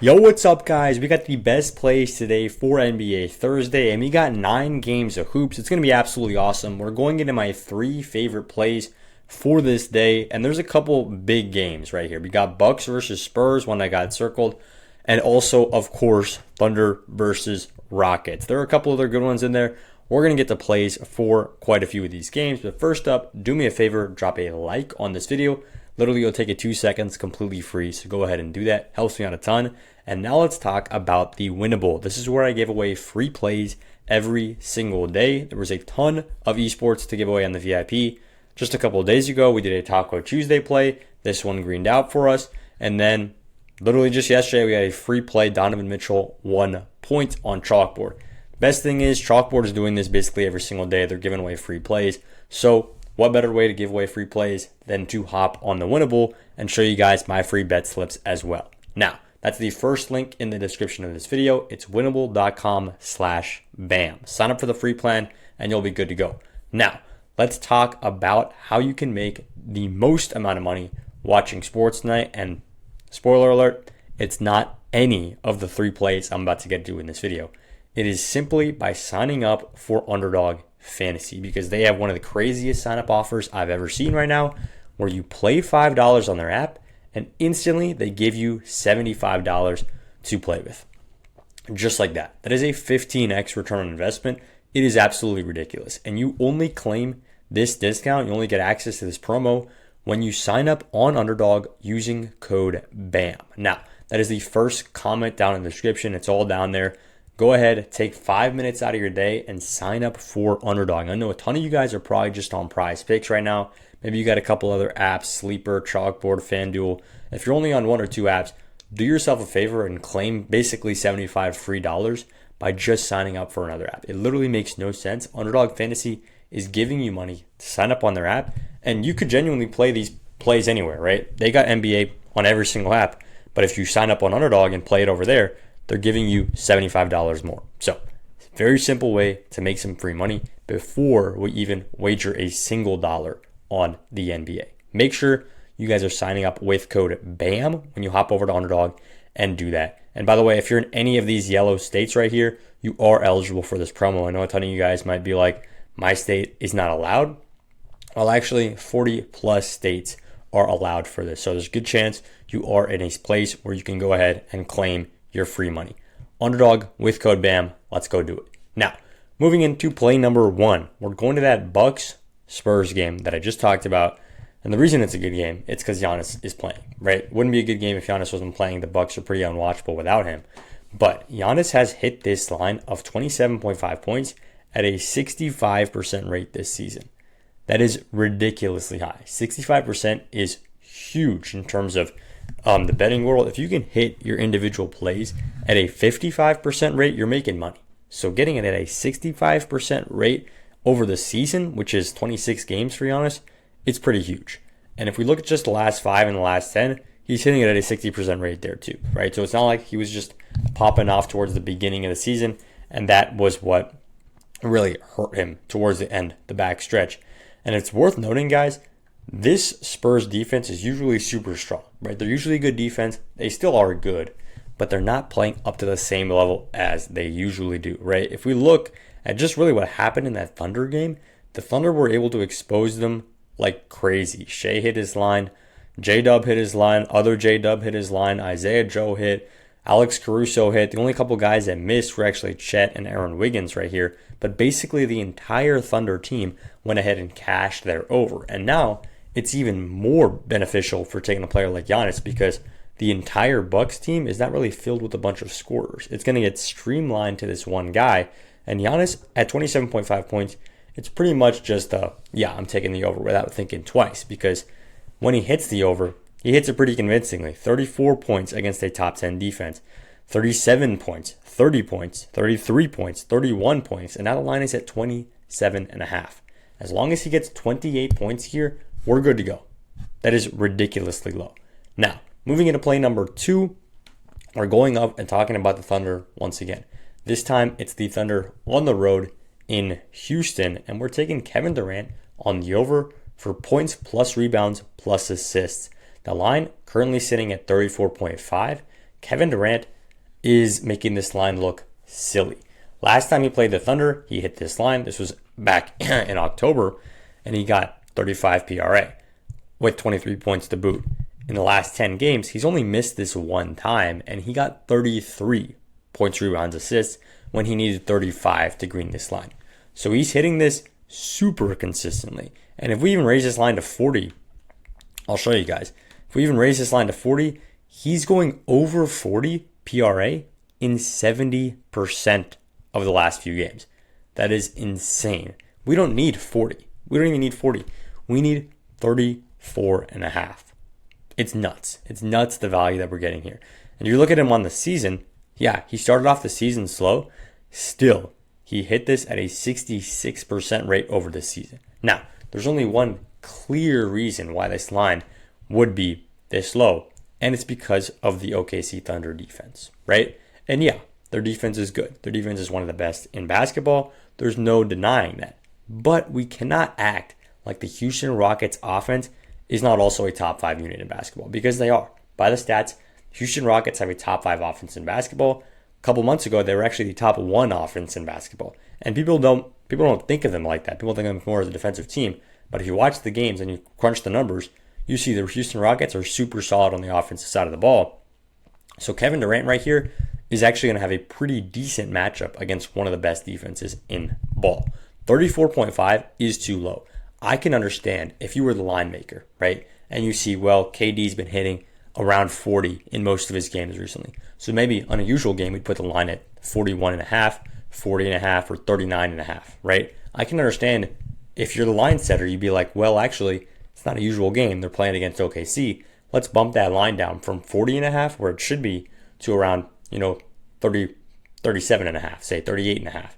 Yo, what's up, guys? We got the best plays today for NBA Thursday, and we got 9 games of hoops. It's going to be absolutely awesome. We're going into my 3 favorite plays for this day, and there's a couple big games right here. We got Bucks versus Spurs, one I got circled, and also, of course, Thunder versus Rockets. There are a couple other good ones in there. We're going to get the plays for quite a few of these games, but first up, do me a favor, drop a like on this video. Literally, it'll take you 2 seconds, completely free, so go ahead and do that. Helps me out a ton. And now let's talk about the Winnable. This is where I give away free plays every single day. There was a ton of esports to give away on the VIP. Just a couple of days ago, we did a Taco Tuesday play. This one greened out for us. And then literally just yesterday, we had a free play. Donovan Mitchell 1 point on Chalkboard. Best thing is Chalkboard is doing this basically every single day. They're giving away free plays. So what better way to give away free plays than to hop on the Winnable and show you guys my free bet slips as well. Now, that's the first link in the description of this video. It's winnable.com/bam. Sign up for the free plan and you'll be good to go. Now, let's talk about how you can make the most amount of money watching sports tonight. And spoiler alert, it's not any of the 3 plays I'm about to get to in this video. It is simply by signing up for Underdog Fantasy, because they have one of the craziest sign-up offers I've ever seen right now, where you play $5 on their app and instantly they give you $75 to play with. Just like that. That is a 15x return on investment. It is absolutely ridiculous. And you only claim this discount, you only get access to this promo when you sign up on Underdog using code BAM. Now, that is the first comment down in the description. It's all down there. Go ahead, take 5 minutes out of your day and sign up for Underdog. I know a ton of you guys are probably just on Prizepicks right now. Maybe you got a couple other apps, Sleeper, Chalkboard, FanDuel. If you're only on 1 or 2 apps, do yourself a favor and claim basically $75 free by just signing up for another app. It literally makes no sense. Underdog Fantasy is giving you money to sign up on their app, and you could genuinely play these plays anywhere, right? They got NBA on every single app, but if you sign up on Underdog and play it over there, they're giving you $75 more. So, very simple way to make some free money before we even wager a single dollar on the NBA. Make sure you guys are signing up with code BAM when you hop over to Underdog and do that. And by the way, if you're in any of these yellow states right here, you are eligible for this promo. I know a ton of you guys might be like, my state is not allowed. Well, actually, 40 plus states are allowed for this. So there's a good chance you are in a place where you can go ahead and claim your free money. Underdog with code BAM. Let's go do it. Now, moving into play number 1, we're going to that Bucks Spurs game that I just talked about. And the reason it's a good game, it's because Giannis is playing, right? Wouldn't be a good game if Giannis wasn't playing. The Bucks are pretty unwatchable without him. But Giannis has hit this line of 27.5 points at a 65% rate this season. That is ridiculously high. 65% is huge in terms of the betting world. If you can hit your individual plays at a 55% rate, you're making money. So getting it at a 65% rate over the season, which is 26 games for Giannis, it's pretty huge. And if we look at just the last 5 and the last 10, he's hitting it at a 60% rate there too, right? So it's not like he was just popping off towards the beginning of the season, and that was what really hurt him towards the end, the back stretch. And it's worth noting, guys, this Spurs defense is usually super strong, right? They're usually a good defense. They still are good, but they're not playing up to the same level as they usually do, right? If we look at just really what happened in that Thunder game, the Thunder were able to expose them like crazy. Shea hit his line, J-Dub hit his line, other J-Dub hit his line, Isaiah Joe hit, Alex Caruso hit. The only couple guys that missed were actually Chet and Aaron Wiggins right here. But basically the entire Thunder team went ahead and cashed their over. And now it's even more beneficial for taking a player like Giannis, because the entire Bucks team is not really filled with a bunch of scorers. It's going to get streamlined to this one guy. And Giannis at 27.5 points, it's pretty much just I'm taking the over without thinking twice, because when he hits the over, he hits it pretty convincingly. 34 points against a top 10 defense, 37 points, 30 points, 33 points, 31 points, and now the line is at 27.5. As long as he gets 28 points here, we're good to go. That is ridiculously low. Now, moving into play number 2, we're going up and talking about the Thunder once again. This time, it's the Thunder on the road in Houston, and we're taking Kevin Durant on the over for points plus rebounds plus assists. The line currently sitting at 34.5. Kevin Durant is making this line look silly. Last time he played the Thunder, he hit this line. This was back in October, and he got 35 PRA with 23 points to boot. In the last 10 games, he's only missed this one time, and he got 33 points, rebounds, assists when he needed 35 to green this line. So he's hitting this super consistently. And if we even raise this line to 40, I'll show you guys. If we even raise this line to 40, he's going over 40 PRA in 70% of the last few games. That is insane. We don't need 40. We don't even need 40. We need 34.5. It's nuts. It's nuts the value that we're getting here. And you look at him on the season, yeah, he started off the season slow. Still, he hit this at a 66% rate over the season. Now, there's only one clear reason why this line would be this low, and it's because of the OKC Thunder defense, right? And yeah, their defense is good. Their defense is one of the best in basketball. There's no denying that. But we cannot act like the Houston Rockets offense is not also a top 5 unit in basketball, because they are. By the stats, Houston Rockets have a top 5 offense in basketball. A couple months ago, they were actually the top 1 offense in basketball. And people don't think of them like that. People think of them more as a defensive team. But if you watch the games and you crunch the numbers, you see the Houston Rockets are super solid on the offensive side of the ball. So Kevin Durant right here is actually going to have a pretty decent matchup against one of the best defenses in ball. 34.5 is too low. I can understand if you were the line maker, right? And you see, well, KD's been hitting around 40 in most of his games recently. So maybe on a usual game, we'd put the line at 41.5, 40.5, or 39.5, right? I can understand if you're the line setter, you'd be like, well, actually, it's not a usual game. They're playing against OKC. Let's bump that line down from 40.5, where it should be, to around, 37.5, say 38.5.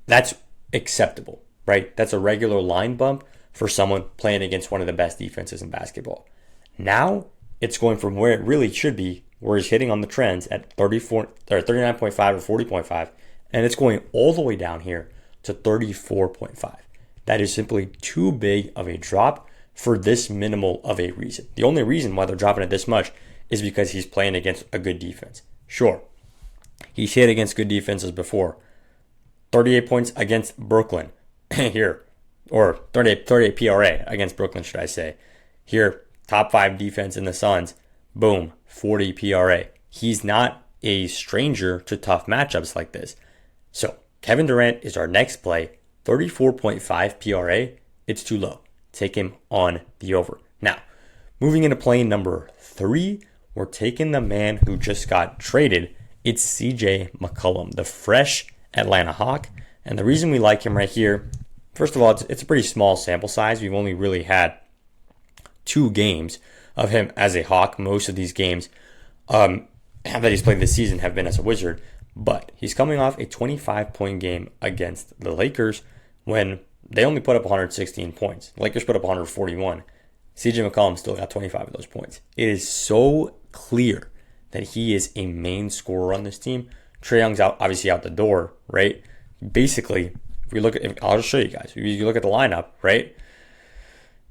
That's acceptable, right? That's a regular line bump for someone playing against one of the best defenses in basketball. Now it's going from where it really should be, where he's hitting on the trends at 34 or 39.5 or 40.5, and it's going all the way down here to 34.5. That is simply too big of a drop for this minimal of a reason. The only reason why they're dropping it this much is because he's playing against a good defense. Sure, he's hit against good defenses before. 38 points against Brooklyn here, or 38 PRA against Brooklyn, should I say. Here, top 5 defense in the Suns, boom, 40 PRA. He's not a stranger to tough matchups like this. So Kevin Durant is our next play. 34.5 PRA, it's too low. Take him on the over. Now, moving into play number 3, we're taking the man who just got traded. It's CJ McCollum, the fresh Atlanta Hawk. And the reason we like him right here, first of all, it's a pretty small sample size. We've only really had 2 games of him as a Hawk. Most of these games that he's played this season have been as a Wizard. But he's coming off a 25-point game against the Lakers when they only put up 116 points. The Lakers put up 141. CJ McCollum still got 25 of those points. It is so clear that he is a main scorer on this team. Trae Young's obviously out the door, right? Basically, I'll just show you guys. If you look at the lineup, right?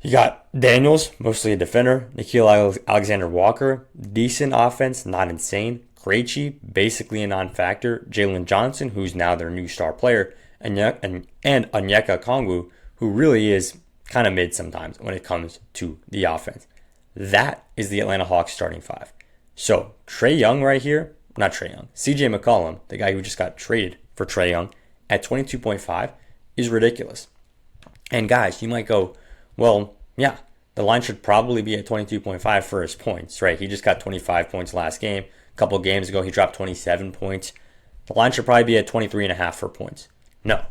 You got Daniels, mostly a defender. Nickeil Alexander-Walker, decent offense, not insane. Krejci, basically a non-factor. Jalen Johnson, who's now their new star player. And Onyeka Okongwu, who really is kind of mid sometimes when it comes to the offense. That is the Atlanta Hawks starting 5. So CJ McCollum, the guy who just got traded for Trae Young at 22.5 is ridiculous. And guys, you might go, well, yeah, the line should probably be at 22.5 for his points, right? He just got 25 points last game. A couple of games ago, he dropped 27 points. The line should probably be at 23.5 for points. No,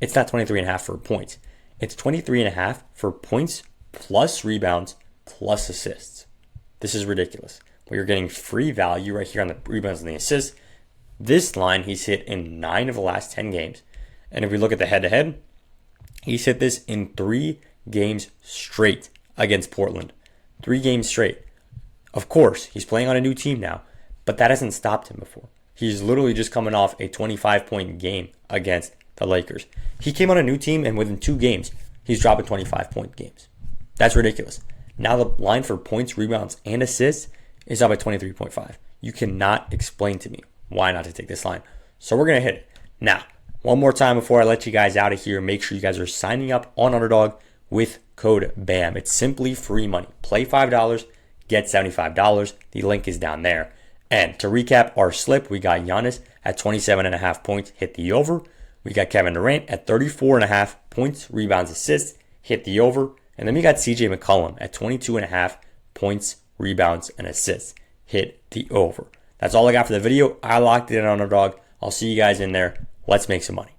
it's not 23.5 for points. It's 23.5 for points plus rebounds plus assists. This is ridiculous. We are getting free value right here on the rebounds and the assists. This line he's hit in 9 of the last 10 games. And if we look at the head-to-head, he's hit this in 3 games straight against Portland. 3 games straight. Of course, he's playing on a new team now, but that hasn't stopped him before. He's literally just coming off a 25-point game against the Lakers. He came on a new team, and within 2 games, he's dropping 25-point games. That's ridiculous. Now the line for points, rebounds, and assists is up at 23.5. You cannot explain to me why not to take this line. So we're going to hit it. Now, one more time before I let you guys out of here, make sure you guys are signing up on Underdog with code BAM. It's simply free money. Play $5, get $75. The link is down there. And to recap our slip, we got Giannis at 27.5 points, hit the over. We got Kevin Durant at 34.5 points, rebounds, assists, hit the over. And then we got CJ McCollum at 22.5 points, rebounds, and assists, hit the over. That's all I got for the video. I locked it in on Underdog. I'll see you guys in there. Let's make some money.